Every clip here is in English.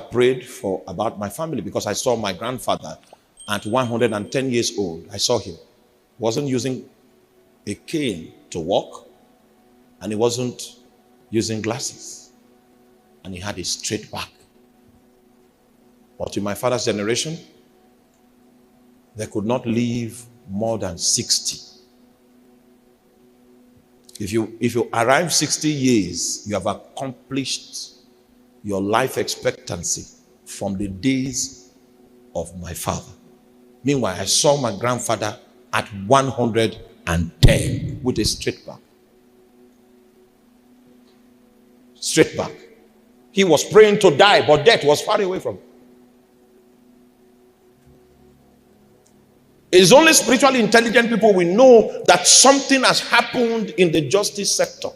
prayed about my family, because I saw my grandfather at 110 years old. I saw him. Wasn't using a cane to walk, and he wasn't using glasses, and he had a straight back. But in my father's generation, they could not live more than 60. If you arrive 60 years, you have accomplished your life expectancy from the days of my father. Meanwhile, I saw my grandfather at 110 with a straight back. Straight back. He was praying to die, but death was far away from him. It's only spiritually intelligent people will know that something has happened in the justice sector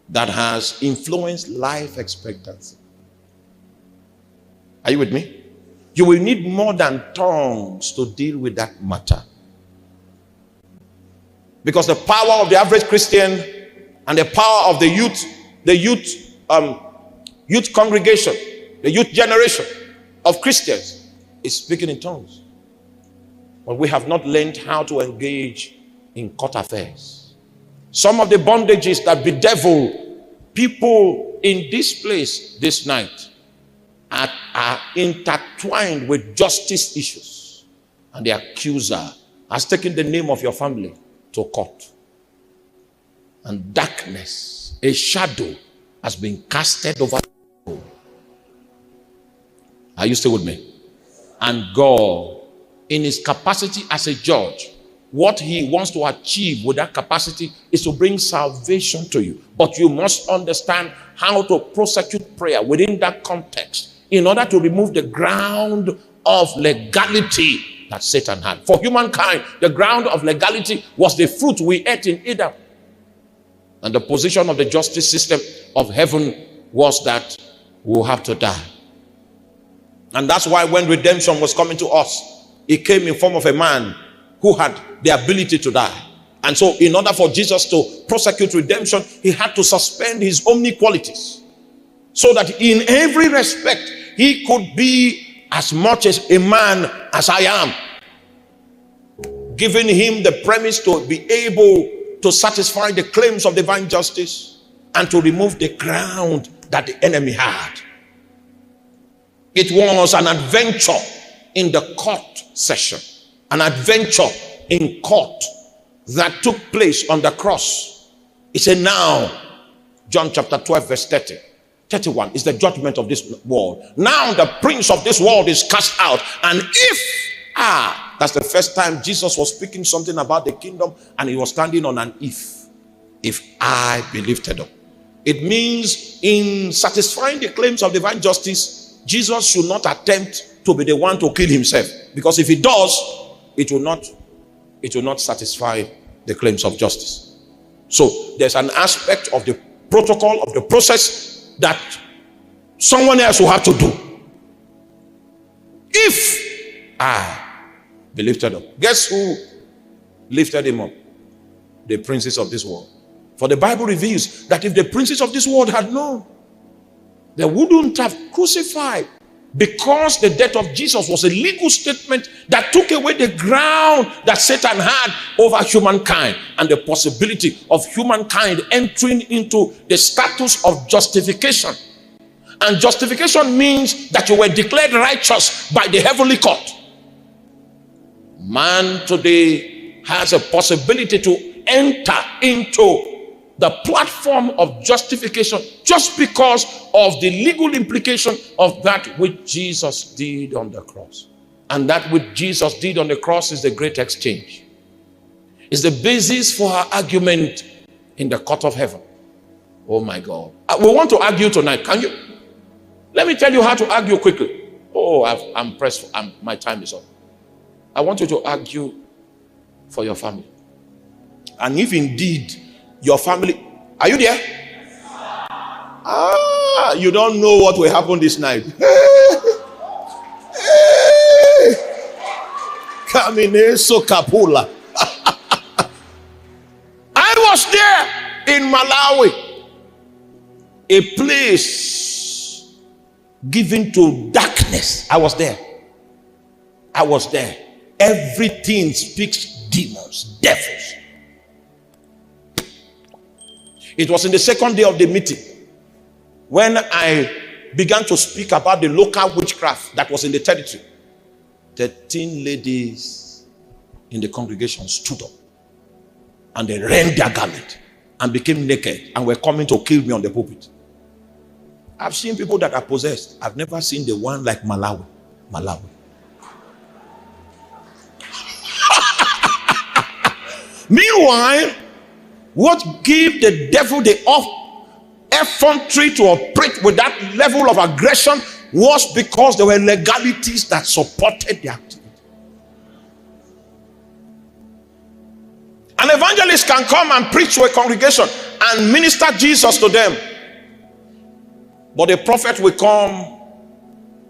that has influenced life expectancy. Are you with me? You will need more than tongues to deal with that matter. Because the power of the average Christian and the power of the youth congregation, the youth generation of Christians is speaking in tongues. But we have not learned how to engage in court affairs. Some of the bondages that bedevil people in this place this night are intertwined with justice issues. And the accuser has taken the name of your family to court. And darkness, a shadow, has been casted over you. Are you still with me? And God, in his capacity as a judge, what he wants to achieve with that capacity is to bring salvation to you. But you must understand how to prosecute prayer within that context in order to remove the ground of legality that Satan had. For humankind, the ground of legality was the fruit we ate in Eden. And the position of the justice system of heaven was that we'll have to die. And that's why when redemption was coming to us, it came in form of a man who had the ability to die. And so in order for Jesus to prosecute redemption, he had to suspend his omni qualities, so that in every respect he could be as much as a man as I am, giving him the premise to be able to satisfy the claims of divine justice and to remove the ground that the enemy had. It was an adventure in the court session, an adventure in court that took place on the cross. He said, now, John chapter 12 verse 31 is the judgment of this world. Now the prince of this world is cast out. And that's the first time Jesus was speaking something about the kingdom, and he was standing on an if I be lifted up. It means in satisfying the claims of divine justice, Jesus should not attempt to be the one to kill himself, because if he does, it will not satisfy the claims of justice. So there's an aspect of the protocol, of the process, that someone else will have to do. If I be lifted up. Guess who lifted him up? The princes of this world. For the Bible reveals that if the princes of this world had known, they wouldn't have crucified, because the death of Jesus was a legal statement that took away the ground that Satan had over humankind and the possibility of humankind entering into the status of justification. And justification means that you were declared righteous by the heavenly court. Man today has a possibility to enter into the platform of justification just because of the legal implication of that which Jesus did on the cross. And that which Jesus did on the cross is the great exchange. It's the basis for our argument in the court of heaven. Oh my God. We want to argue tonight. Can you? Let me tell you how to argue quickly. Oh, I'm pressed. My time is up. I want you to argue for your family. And if indeed your family, are you there? You don't know what will happen this night. Kamine so kapula. I was there in Malawi, a place given to darkness. I was there. Everything speaks demons, devils. It was in the second day of the meeting when I began to speak about the local witchcraft that was in the territory. 13 ladies in the congregation stood up and they rent their garment and became naked and were coming to kill me on the pulpit. I've seen people that are possessed. I've never seen the one like Malawi. Meanwhile, what gave the devil the effrontery to operate with that level of aggression was because there were legalities that supported the activity. An evangelist can come and preach to a congregation and minister Jesus to them, but a prophet will come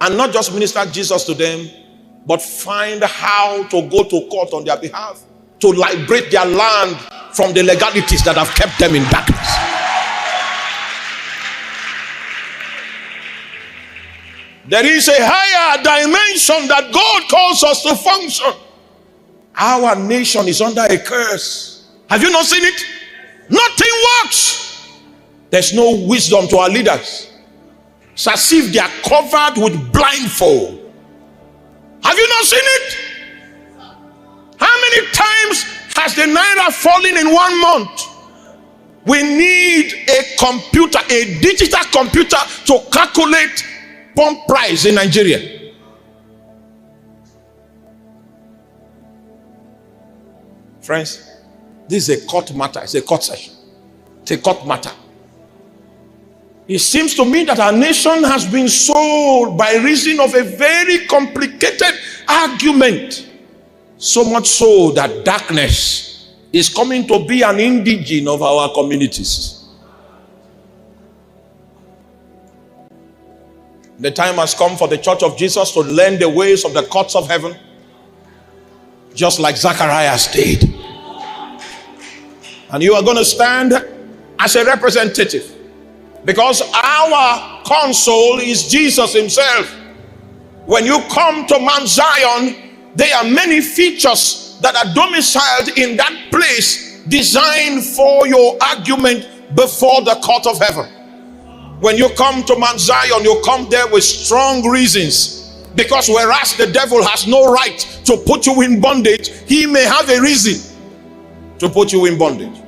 and not just minister Jesus to them, but find how to go to court on their behalf to liberate their land from the legalities that have kept them in darkness. There is a higher dimension that God calls us to function. Our nation is under a curse. Have you not seen it? Nothing works. There's no wisdom to our leaders. It's as if they are covered with blindfold. Have you not seen it? How many times has the naira fallen in 1 month? We need a computer, a digital computer, to calculate pump price in Nigeria. Friends, this is a court matter. It's a court session. It's a court matter. It seems to me that our nation has been sold by reason of a very complicated argument. So much so that darkness is coming to be an indigene of our communities. The time has come for the Church of Jesus to learn the ways of the courts of heaven, just like Zacharias did. And you are going to stand as a representative, because our consul is Jesus himself. When you come to Mount Zion, there are many features that are domiciled in that place, designed for your argument before the court of heaven. When you come to Mount Zion, you come there with strong reasons, because whereas the devil has no right to put you in bondage, he may have a reason to put you in bondage.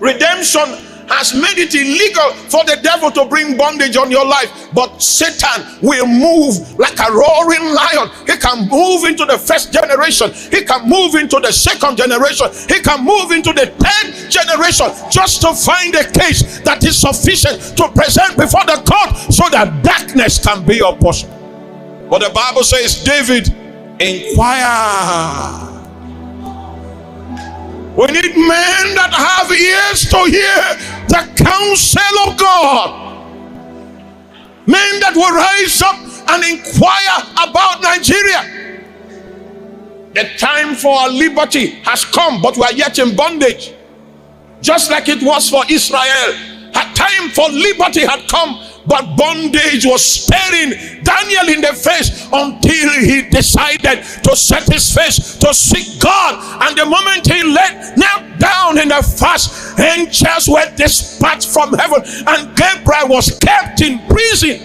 Redemption has made it illegal for the devil to bring bondage on your life, but Satan will move like a roaring lion. He can move into the first generation, he can move into the second generation, he can move into the third generation, just to find a case that is sufficient to present before the court, so that darkness can be your portion. But the Bible says, David, inquire. We need men that have ears to hear the counsel of God. Men that will rise up and inquire about Nigeria. The time for our liberty has come, but we are yet in bondage. Just like it was for Israel. A time for liberty had come, but bondage was staring Daniel in the face until he decided to set his face to seek God. And the moment he knelt down in the fast, angels were dispatched from heaven, and Gabriel was kept in prison.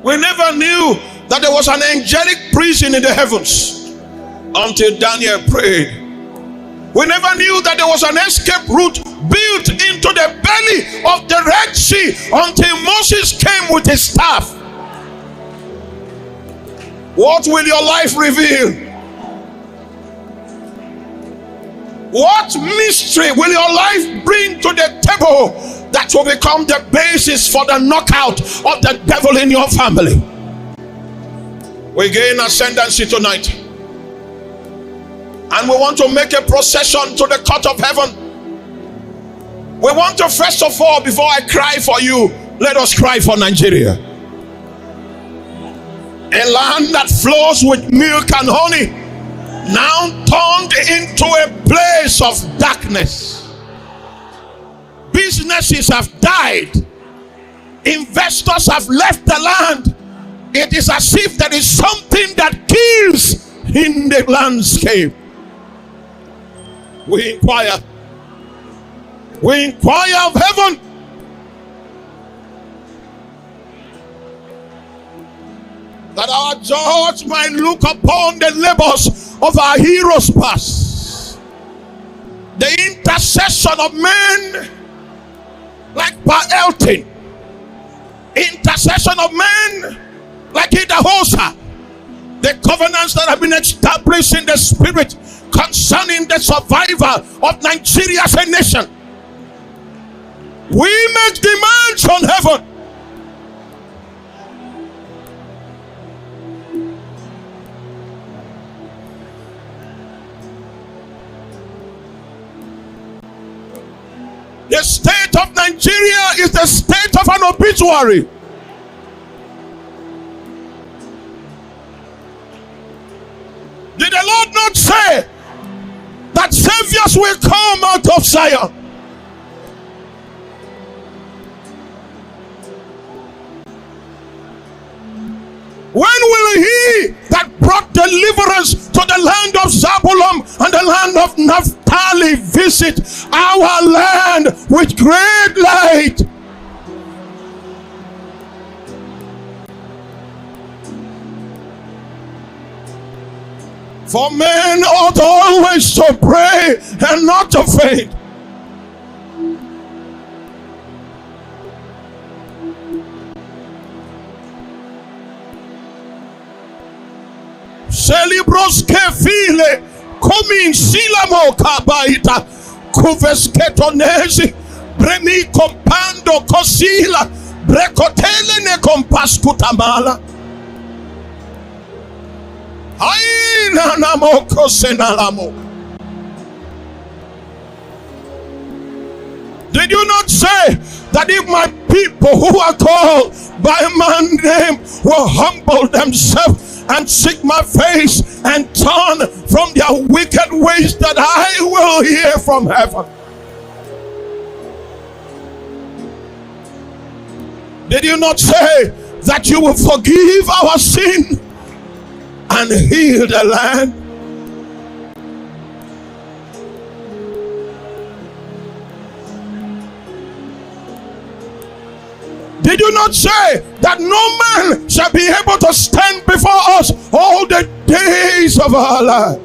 We never knew that there was an angelic prison in the heavens until Daniel prayed. We never knew that there was an escape route built into the belly of the Red Sea until Moses came with his staff. What will your life reveal? What mystery will your life bring to the table that will become the basis for the knockout of the devil in your family? We gain ascendancy tonight, and we want to make a procession to the court of heaven. We want to, first of all, before I cry for you, let us cry for Nigeria. A land that flows with milk and honey, now turned into a place of darkness. Businesses have died. investors have left the land, it is as if there is something that kills in the landscape. We inquire of heaven. That our judge might look upon the labors of our heroes past. The intercession of men like Pa Elton. Intercession of men like Idahosa. The covenants that have been established in the spirit concerning the survival of Nigeria as a nation. We make demands on heaven. The state of Nigeria is the state of an obituary. Did the Lord not say that saviors will come out of Zion? When will he that brought deliverance to the land of Zabulon and the land of Naphtali visit our land with great light? For men ought always to pray and not to faint. Celebros que file comin silamo kabaita kuvesketonesi bremi compando cosila brecotele ne compascutamala aina namo cosenalamo. Did you not say that if my people who are called by my name will humble themselves and seek my face and turn from their wicked ways, that I will hear from heaven? Did you not say that you will forgive our sin and heal the land? Did you not say that no man shall be able to stand before us all the days of our life?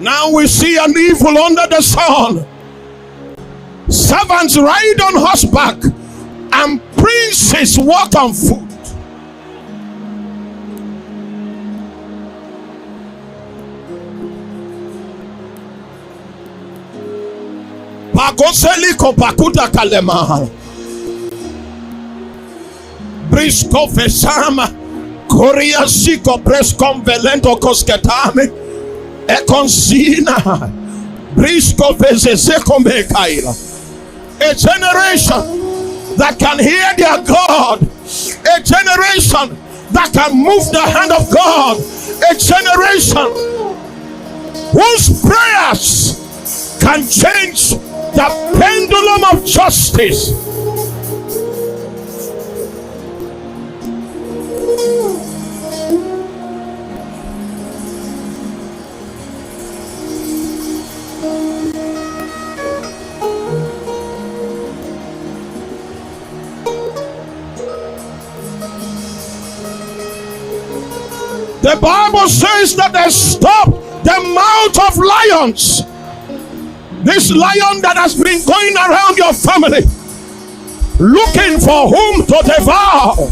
Now we see an evil under the sun. Servants ride on horseback and princes walk on foot. Pagoseli kopakuta kalema. Brisco fesama. Korea siko prescom velento kosketame. Ekonsina. Brisco veseseko mekaila. A generation that can hear their God. A generation that can move the hand of God. A generation whose prayers can change the pendulum of justice. The Bible says that they stopped the mouth of lions. This lion that has been going around your family looking for whom to devour.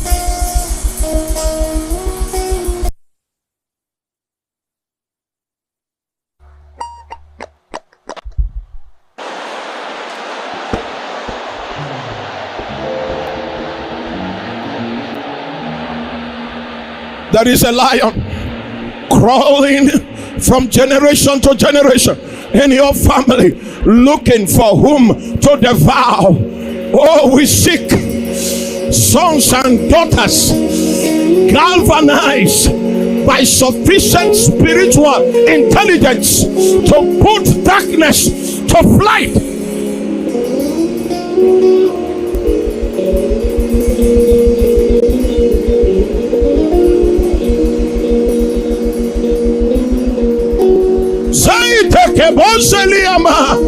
There is a lion crawling from generation to generation in your family, looking for whom to devour. Oh, we seek sons and daughters galvanized by sufficient spiritual intelligence to put darkness to flight. Zaiteke boseliama.